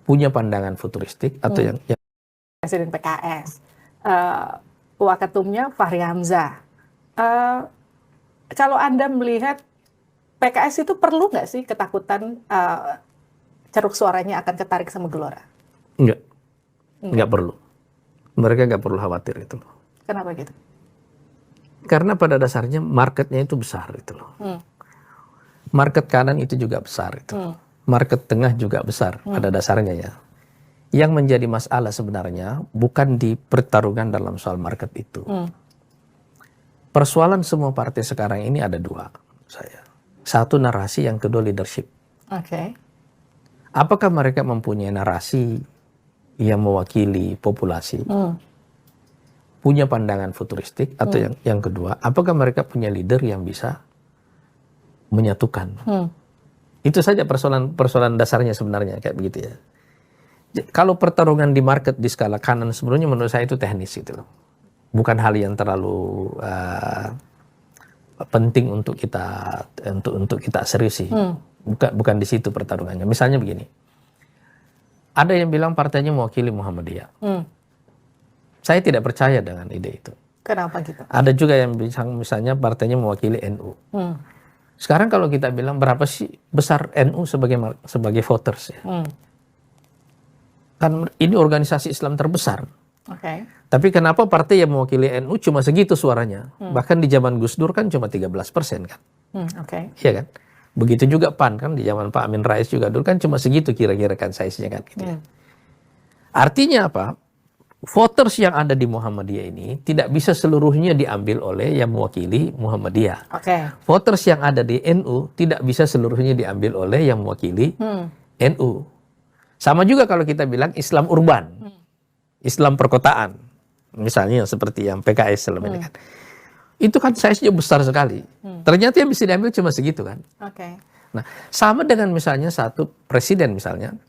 punya pandangan futuristik atau yang Presiden PKS, Waketumnya Fahri Hamzah. Kalau Anda melihat PKS itu perlu nggak sih ketakutan ceruk suaranya akan ketarik sama Gelora? Enggak perlu. Mereka nggak perlu khawatir itu loh. Kenapa gitu? Karena pada dasarnya marketnya itu besar itu loh. Market kanan itu juga besar itu. Market tengah juga besar pada dasarnya ya. Yang menjadi masalah sebenarnya bukan di pertarungan dalam soal market itu. Persoalan semua partai sekarang ini ada dua saya. Satu narasi, yang kedua leadership. Oke. Apakah mereka mempunyai narasi yang mewakili populasi? Punya pandangan futuristik atau yang kedua, apakah mereka punya leader yang bisa menyatukan? Itu saja persoalan dasarnya sebenarnya kayak begitu ya. Kalau pertarungan di market di skala kanan sebenarnya menurut saya itu teknis gitu loh. Bukan hal yang terlalu penting untuk kita seriusi. Bukan di situ pertarungannya. Misalnya begini. Ada yang bilang partainya mewakili Muhammadiyah. Saya tidak percaya dengan ide itu. Kenapa gitu? Ada juga yang bilang misalnya partainya mewakili NU. Sekarang kalau kita bilang berapa sih besar NU sebagai voters ya? Kan ini organisasi Islam terbesar. Tapi kenapa partai yang mewakili NU cuma segitu suaranya? Bahkan di zaman Gus Dur kan cuma 13% kan? Iya kan? Begitu juga PAN kan di zaman Pak Amin Rais juga dulu kan cuma segitu kira-kira kan size-nya kan gitu ya. Artinya apa? Voters yang ada di Muhammadiyah ini tidak bisa seluruhnya diambil oleh yang mewakili Muhammadiyah. Voters yang ada di NU tidak bisa seluruhnya diambil oleh yang mewakili NU. Sama juga kalau kita bilang Islam urban, Islam perkotaan, misalnya seperti yang PKS selama ini kan. Itu kan size-nya besar sekali. Ternyata yang bisa diambil cuma segitu kan. Nah, sama dengan misalnya satu presiden misalnya,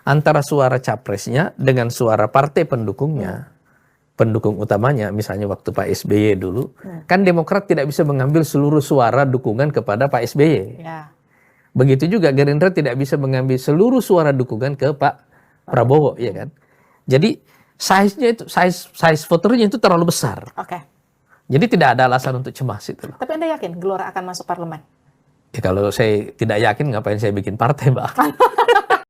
antara suara capresnya dengan suara partai pendukungnya, pendukung utamanya, misalnya waktu Pak SBY dulu, kan Demokrat tidak bisa mengambil seluruh suara dukungan kepada Pak SBY. Begitu juga Gerindra tidak bisa mengambil seluruh suara dukungan ke Pak Prabowo, ya kan? Jadi size-nya itu, size voternya itu terlalu besar. Jadi tidak ada alasan untuk cemas itu. Tapi Anda yakin Gelora akan masuk parlemen? Ya kalau saya tidak yakin ngapain saya bikin partai, Mbak?